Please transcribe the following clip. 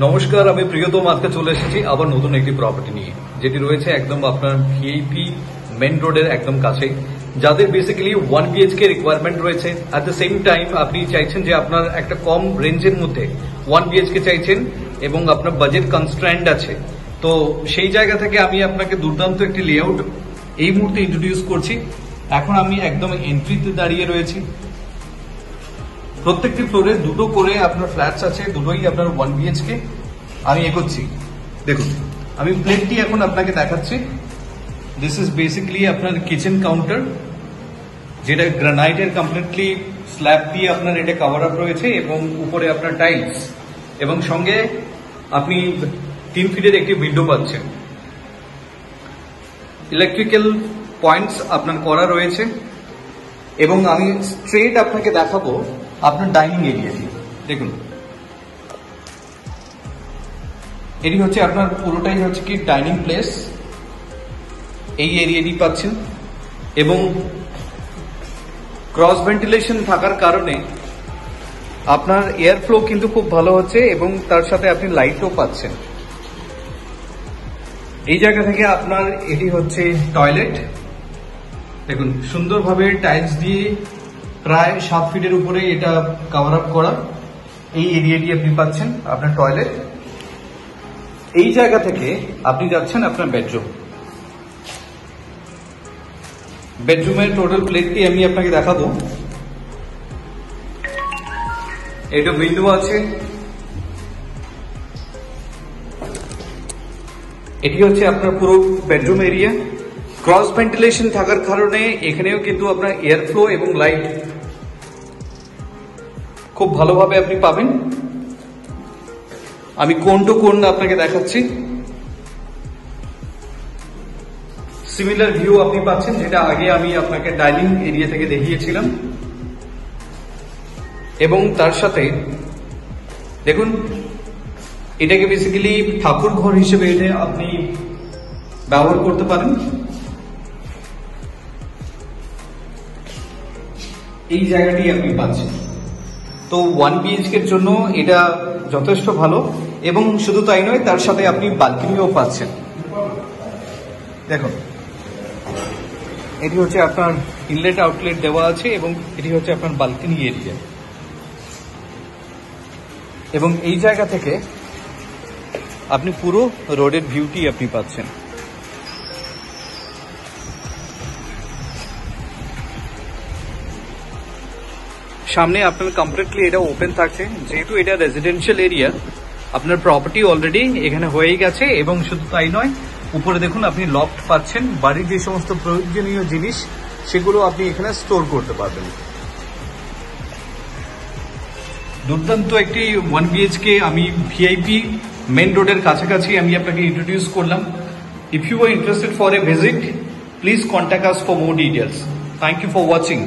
নমস্কার, আমি প্রিয়তম আজকে চলে এসেছি আবার নতুন একটি প্রপার্টি নিয়ে, যেটি রয়েছে একদম আপনার ভিআইপি মেন রোডের একদম কাছেই। যাদের বেসিক্যালি 1 BHK রিকোয়ারমেন্ট রয়েছে, অ্যাট দ্য সেম টাইম আপনি চাইছেন যে আপনার একটা কম রেঞ্জের মধ্যে 1 BHK চাইছেন এবং আপনার বাজেট কনস্ট্রেন্ট আছে, তো সেই জায়গা থেকে আমি আপনাকে দুর্দান্ত একটি লেআউট এই মুহূর্তে ইন্ট্রোডিউস করছি। এখন আমি একদম এন্ট্রিতে দাঁড়িয়ে রয়েছি। প্রত্যেকটি ফ্লোরে দুটো করে আপনার ফ্ল্যাটস আছে, দুটোই আপনার 1 BHK। আমি এগোচ্ছি, দেখুন আমি প্লেটটি এখন আপনাকে দেখাচ্ছি। দিস ইজ বেসিক্যালি আপনার কিচেন কাউন্টার, যেটা গ্রানাইটের কমপ্লিটলি স্ল্যাব দিয়ে আপনার এটা কভার আপ রয়েছে এবং উপরে আপনার টাইলস, এবং সঙ্গে আপনি 3 ফিটের একটি উইন্ডো পাচ্ছেন। ইলেকট্রিক্যাল পয়েন্টস আপনার করা রয়েছে এবং আমি স্ট্রেট আপনাকে দেখাবো আপনার ডাইনিং এরিয়াটি। দেখুন এটি হচ্ছে আপনার পুরোটাই হচ্ছে কি ডাইনিং প্লেস, এই এরিয়াটি পাচ্ছেন এবং ক্রস ভেন্টিলেশন থাকার কারণে আপনার এয়ার ফ্লো কিন্তু খুব ভালো হচ্ছে এবং তার সাথে আপনি লাইটও পাচ্ছেন। এই জায়গা থেকে আপনার এটি হচ্ছে টয়লেট। দেখুন সুন্দরভাবে টাইলস দিয়ে প্রায় 7 ফিটের উপরে এটা কভার আপ করা এই এরিয়াটি আপনি পাচ্ছেন আপনার টয়লেট। এই জায়গা থেকে আপনি যাচ্ছেন আপনার বেডরুম। বেডরুমের টোটাল প্লেটটি আমি আপনাকে দেখাবো। এটা উইন্ডো আছে, এটি হচ্ছে আপনার পুরো বেডরুম এরিয়া। ক্রস ভেন্টিলেশন থাকার কারণে এখানেও কিন্তু আপনার এয়ার ফ্লো এবং লাইট খুব ভালোভাবে আপনি পাবেন। আমি কোণ টু কোণ আপনাকে দেখাচ্ছি। সিমিলার ভিউ আপনি পাচ্ছেন, যেটা আগে আমি আপনাকে ডাইনিং এরিয়া থেকে দেখিয়েছিলাম। এবং তার সাথে দেখুন এটাকে বেসিক্যালি ঠাকুর ঘর হিসেবে এটা আপনি ব্যবহার করতে পারেন। এই জায়গাটি আপনি পাচ্ছেন, তো 1 BHK এর জন্য এটা যথেষ্ট ভালো। এবং শুধু তাই নয়, তার সাথে আপনি বালকনিও পাচ্ছেন। দেখুন এটি হচ্ছে আপনার ইনলেট আউটলেট দেওয়া আছে এবং এটি হচ্ছে আপনার বালকনি এরিয়া। এবং এই জায়গা থেকে আপনি পুরো রোডের ভিউটি আপনি পাচ্ছেন। সামনে আপনার কমপ্লিটলি এটা ওপেন থাকছে, যেহেতু এটা রেসিডেন্সিয়াল এরিয়া। আপনার প্রপার্টি অলরেডি এখানে হয়েই গেছে এবং শুধু তাই নয়, উপরে দেখুন আপনি লফট পাচ্ছেন। বাড়ির যে সমস্ত প্রয়োজনীয় জিনিস সেগুলো আপনি এখানে স্টোর করতে পারবেন। দুর্দান্ত একটি 1 BHK আমি ভিআইপি মেন রোডের কাছাকাছি আমি আপনাকে ইন্ট্রোডিউস করলাম। If you are interested for a visit, please contact us for more details. Thank you for watching.